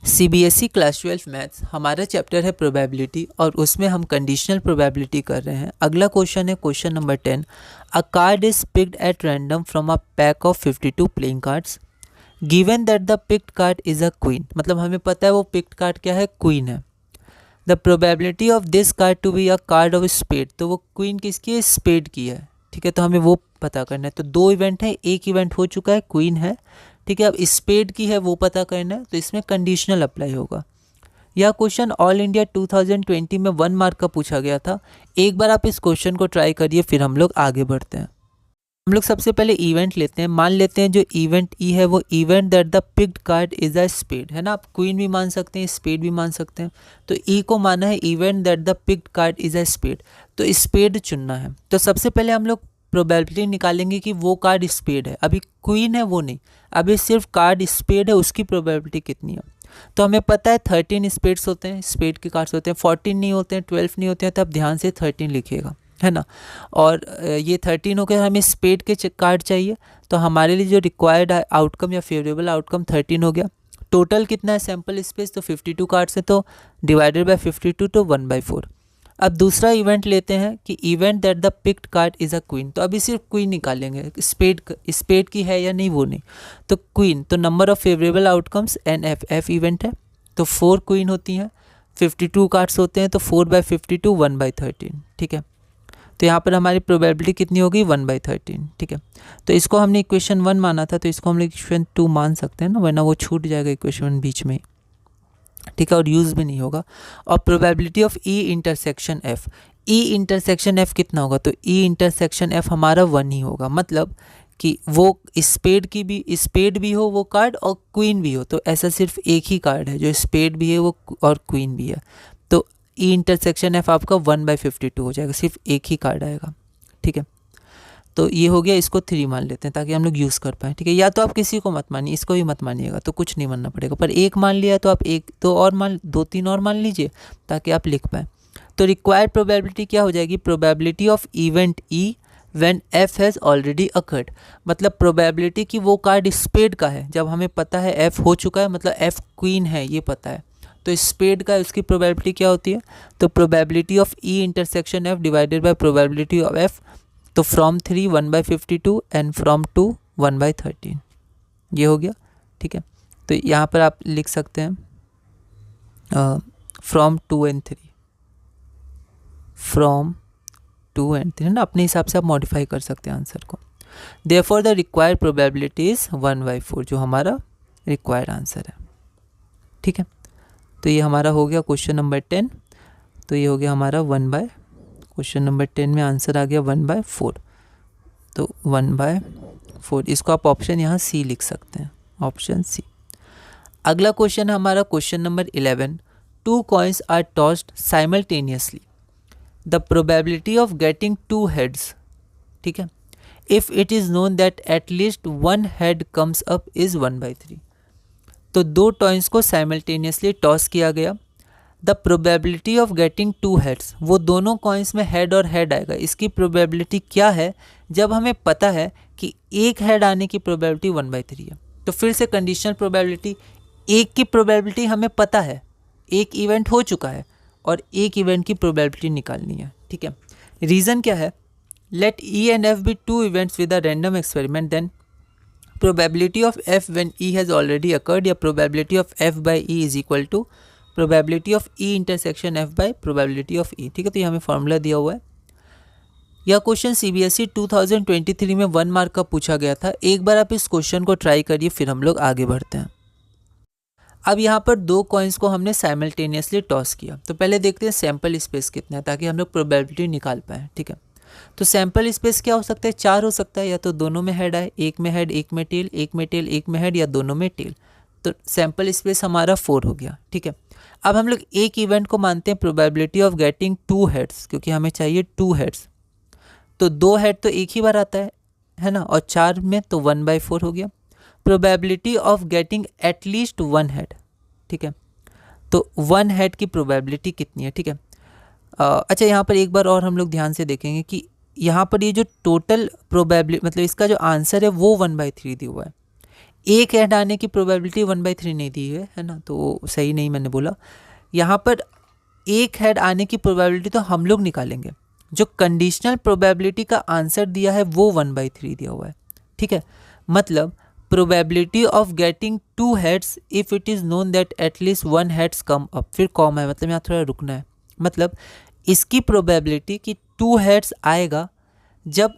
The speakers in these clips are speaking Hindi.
सीबीएसई क्लास 12 मैथ्स हमारा चैप्टर है प्रोबेबिलिटी और उसमें हम कंडीशनल प्रोबेबिलिटी कर रहे हैं। अगला क्वेश्चन है question number 10। A card is picked at random from a pack of 52 playing cards given that the picked card is a queen. मतलब हमें पता है वो पिक्ड कार्ड क्या है, क्वीन है। The probability of this card to be a card of spade, तो वो क्वीन किसकी है, स्पेड की है। ठीक है, तो हमें वो पता करना है। तो दो इवेंट है, एक इवेंट हो चुका है, क्वीन है। ठीक है, अब स्पेड की है वो पता करना है, तो इसमें कंडीशनल अप्लाई होगा। यह क्वेश्चन ऑल इंडिया 2020 में 1 मार्क का पूछा गया था। एक बार आप इस क्वेश्चन को ट्राई करिए, फिर हम लोग आगे बढ़ते हैं। हम लोग सबसे पहले इवेंट लेते हैं। मान लेते हैं जो इवेंट ई है वो event that the picked card is a spade है ना। आप क्वीन भी मान सकते हैं, स्पेड भी मान सकते हैं। तो ई को माना है event that the picked card is a spade, तो स्पेड चुनना है। तो सबसे पहले हम लोग प्रोबेबिलिटी निकालेंगे कि वो कार्ड स्पेड है। अभी क्वीन है वो नहीं, अभी सिर्फ कार्ड स्पेड है, उसकी प्रोबेबिलिटी कितनी है। तो हमें पता है 13 स्पेड्स होते हैं, स्पेड के कार्ड्स होते हैं। 14 नहीं होते हैं, 12 नहीं होते हैं, तो आप ध्यान से 13 लिखिएगा, है ना। और ये 13 हो गया, हमें स्पेड के कार्ड चाहिए। तो हमारे लिए जो रिक्वायर्ड आउटकम या फेवरेबल आउटकम 13 हो गया। टोटल कितना है सैम्पल स्पेस, तो 52 कार्ड्स है, तो डिवाइडेड बाय 52 तो 1/4। अब दूसरा इवेंट लेते हैं कि event that the picked card is a queen. तो अभी सिर्फ क्वीन निकालेंगे, स्पेड की है या नहीं वो नहीं। तो क्वीन, तो number of favourable outcomes F event है, तो 4 क्वीन होती हैं। 52 कार्ड्स होते हैं, तो 4/52 1/13। ठीक है, तो यहाँ पर हमारी प्रोबेबिलिटी कितनी होगी, 1/13। ठीक है, तो इसको हमने इक्वेशन 1 माना था, तो इसको हम लोग इक्वेशन 2 मान सकते हैं ना, वरना वो छूट जाएगा इक्वेशन 1 बीच में। ठीक है, और यूज़ भी नहीं होगा। और probability of E intersection F, E intersection F कितना होगा, तो ई इंटरसेक्शन एफ हमारा 1 ही होगा। मतलब कि वो स्पेड भी हो वो कार्ड और क्वीन भी हो, तो ऐसा सिर्फ एक ही कार्ड है जो स्पेड भी है वो और क्वीन भी है। तो ई इंटरसेक्शन एफ आपका 1/52 हो जाएगा, सिर्फ एक ही कार्ड आएगा। ठीक है, तो ये हो गया। इसको 3 मान लेते हैं ताकि हम लोग यूज़ कर पाएँ। ठीक है, या तो आप किसी को मत मानिए, इसको भी मत मानिएगा, तो कुछ नहीं मानना पड़ेगा। पर एक मान लिया तो आप एक दो और मान 2-3 और मान लीजिए ताकि आप लिख पाएँ। तो रिक्वायर्ड प्रोबेबिलिटी क्या हो जाएगी, probability of event E when F has already occurred. मतलब प्रोबेबिलिटी कि वो कार्ड स्पेड का है, जब हमें पता है एफ हो चुका है, मतलब एफ क्वीन है ये पता है, तो स्पेड का उसकी प्रोबेबिलिटी क्या होती है, तो probability of E intersection F divided by probability of F. तो फ्रॉम 3 1/52 एंड फ्रॉम 2 1/13, ये हो गया। ठीक है, तो यहाँ पर आप लिख सकते हैं फ्रॉम 2 एंड 3, फ्रॉम 2 एंड 3 ना, अपने हिसाब से आप मॉडिफाई कर सकते हैं आंसर को। Therefore the required probability is 1/4, जो हमारा रिक्वायर्ड आंसर है। ठीक है, तो ये हमारा हो गया क्वेश्चन नंबर 10। तो ये हो गया हमारा क्वेश्चन नंबर 10 में आंसर आ गया 1/4, तो 1/4। इसको आप ऑप्शन यहाँ सी लिख सकते हैं, ऑप्शन सी। अगला क्वेश्चन है हमारा question number 11। 2 coins are tossed simultaneously, the probability of getting 2 heads. ठीक है, if it is known that at least 1 head comes up is 1/3। तो 2 टॉइन्स को साइमल्टेनियसली टॉस किया गया। The probability of getting 2 heads, वो दोनों कॉइन्स में हेड और हेड आएगा, इसकी प्रोबेबिलिटी क्या है, जब हमें पता है कि एक हेड आने की प्रोबेबिलिटी 1/3 है। तो फिर से कंडीशनल प्रोबेबिलिटी, एक की प्रोबेबिलिटी हमें पता है, एक इवेंट हो चुका है और एक इवेंट की प्रोबेबिलिटी निकालनी है। ठीक है, रीज़न क्या है, let E and F be 2 events with a random experiment, then probability of F when E has already occurred, या probability of F by E is equal to probability of E intersection F by probability of E. ठीक है, तो ये हमें फॉर्मूला दिया हुआ है। यह क्वेश्चन सीबीएसई 2023 में 1 मार्क का पूछा गया था। एक बार आप इस क्वेश्चन को ट्राई करिए, फिर हम लोग आगे बढ़ते हैं। अब यहाँ पर 2 कॉइन्स को हमने साइमल्टेनियसली टॉस किया। तो पहले देखते हैं सैम्पल स्पेस कितना है, ताकि हम लोग प्रोबेबिलिटी निकाल पाएँ। ठीक है, तो सैम्पल स्पेस क्या हो सकता है, 4 हो सकता है, या तो दोनों में हेड आए, एक में हेड एक में टेल, एक में टेल एक में हेड, या दोनों में टेल। तो सैम्पल स्पेस हमारा 4 हो गया। ठीक है, अब हम लोग एक इवेंट को मानते हैं प्रोबेबिलिटी ऑफ गेटिंग 2 हेड्स, क्योंकि हमें चाहिए 2 हेड्स। तो 2 हेड तो एक ही बार आता है ना, और 4 में तो 1/4 हो गया। Probability of getting at least 1 head. ठीक है, तो 1 हेड की प्रोबेबिलिटी कितनी है। ठीक है, अच्छा यहाँ पर एक बार और हम लोग ध्यान से देखेंगे कि यहाँ पर ये जो टोटल प्रोबेबिलिटी, मतलब इसका जो आंसर है वो 1/3 दिया हुआ है। एक हेड आने की प्रोबेबिलिटी 1/3 नहीं दी है ना, तो सही नहीं मैंने बोला। यहाँ पर एक हेड आने की प्रोबेबिलिटी तो हम लोग निकालेंगे, जो कंडीशनल प्रोबेबिलिटी का आंसर दिया है वो 1/3 दिया हुआ है, ठीक है। मतलब probability of getting 2 heads if it is known that at least 1 heads come up, फिर कॉमा है, मतलब यहाँ थोड़ा रुकना है। मतलब इसकी प्रोबेबिलिटी कि 2 हेड्स आएगा जब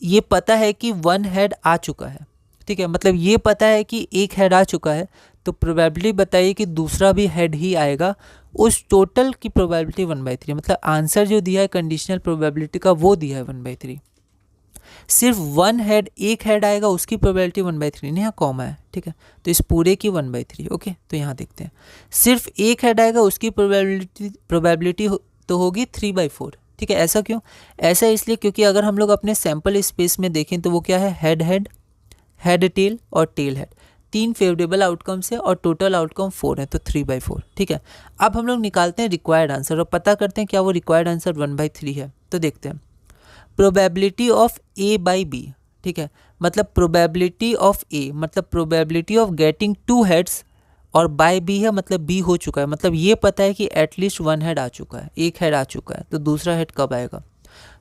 ये पता है कि 1 हेड आ चुका है, ठीक है। मतलब ये पता है कि एक हेड आ चुका है, तो प्रोबेबिलिटी बताइए कि दूसरा भी हेड ही आएगा, उस टोटल की प्रोबेबिलिटी 1/3। मतलब आंसर जो दिया है कंडीशनल प्रोबेबिलिटी का वो दिया है 1/3। सिर्फ 1 हेड, एक हेड आएगा उसकी प्रोबेबिलिटी 1/3 नहीं, यहाँ कॉमा है, ठीक है। तो इस पूरे की 1/3, ओके। तो यहाँ देखते हैं, सिर्फ एक हेड आएगा उसकी प्रोबेबिलिटी तो होगी 3/4, ठीक है। ऐसा क्यों? ऐसा इसलिए क्योंकि अगर हम लोग अपने सैम्पल स्पेस में देखें तो वो क्या है, हेड हेड, हेड टेल और टेल हेड, 3 फेवरेबल आउटकम्स है और टोटल आउटकम 4 है, तो 3/4, ठीक है। अब हम लोग निकालते हैं रिक्वायर्ड आंसर और पता करते हैं क्या वो रिक्वायर्ड आंसर 1/3 है। तो देखते हैं, probability of A by B, ठीक है। मतलब प्रोबेबिलिटी ऑफ ए मतलब प्रोबेबिलिटी ऑफ गेटिंग 2 हेड्स, और बाय बी है मतलब बी हो चुका है, मतलब ये पता है कि एटलीस्ट 1 हेड आ चुका है, एक हेड आ चुका है, तो दूसरा हेड कब आएगा।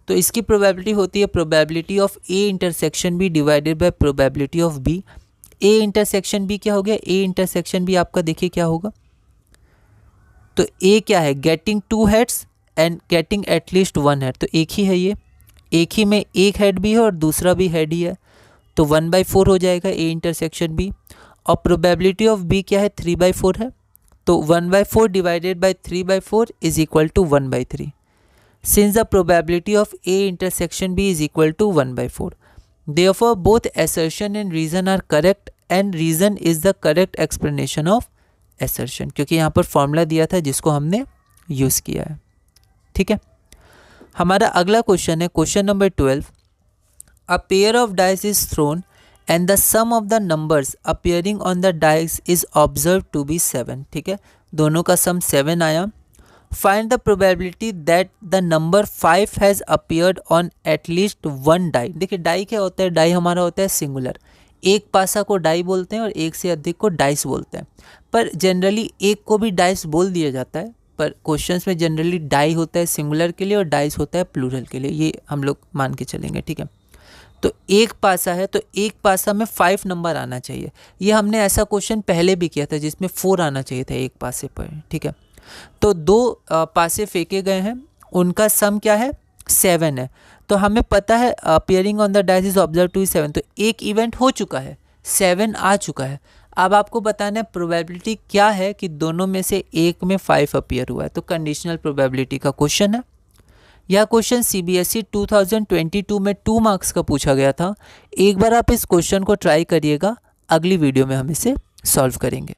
तो इसकी प्रोबेबिलिटी होती है probability of A intersection B divided by probability of B. A intersection B क्या हो गया, ए इंटरसेक्शन बी आपका देखिए क्या होगा। तो ए क्या है, getting 2 heads and getting at least 1 head, तो एक ही है ये, एक ही में एक हेड भी है और दूसरा भी हेड ही है, तो 1/4 हो जाएगा ए इंटरसेक्शन बी। और प्रोबेबिलिटी ऑफ बी क्या है, 3/4 है, तो 1/4 divided by 3/4 is equal to 1/3। Since the probability of A intersection B is equal to 1/4, therefore both assertion and reason are correct and reason is the correct explanation of assertion, क्योंकि यहाँ पर फॉर्मूला दिया था जिसको हमने यूज़ किया है, ठीक है। हमारा अगला क्वेश्चन है question number 12। A pair of dice is thrown and the sum of the numbers appearing on the dice is observed to be 7, ठीक है। दोनों का सम 7 आया। Find the probability that the number 5 has appeared on at least 1 die। देखिए डाई क्या होता है, डाई हमारा होता है सिंगुलर, एक पासा को डाई बोलते हैं और एक से अधिक को डाइस बोलते हैं, पर जनरली एक को भी डाइस बोल दिया जाता है, पर क्वेश्चंस में जनरली डाई होता है सिंगुलर के लिए और डाइस होता है प्लूरल के लिए, ये हम लोग मान के चलेंगे, ठीक है। तो एक पासा है तो एक पासा में 5 नंबर आना चाहिए। ये हमने ऐसा क्वेश्चन पहले भी किया था जिसमें 4 आना चाहिए था एक पासे पर, ठीक है। तो 2 पासे फेंके गए हैं, उनका सम क्या है, 7 है। तो हमें पता है appearing on the dice is observe to 7, तो एक इवेंट हो चुका है, 7 आ चुका है। अब आपको बताना है प्रोबेबिलिटी क्या है कि दोनों में से एक में 5 अपीयर हुआ है, तो कंडीशनल प्रोबेबिलिटी का क्वेश्चन है। यह क्वेश्चन CBSE 2022 में 2 मार्क्स का पूछा गया था। एक बार आप इस क्वेश्चन को ट्राई करिएगा, अगली वीडियो में हम इसे सॉल्व करेंगे।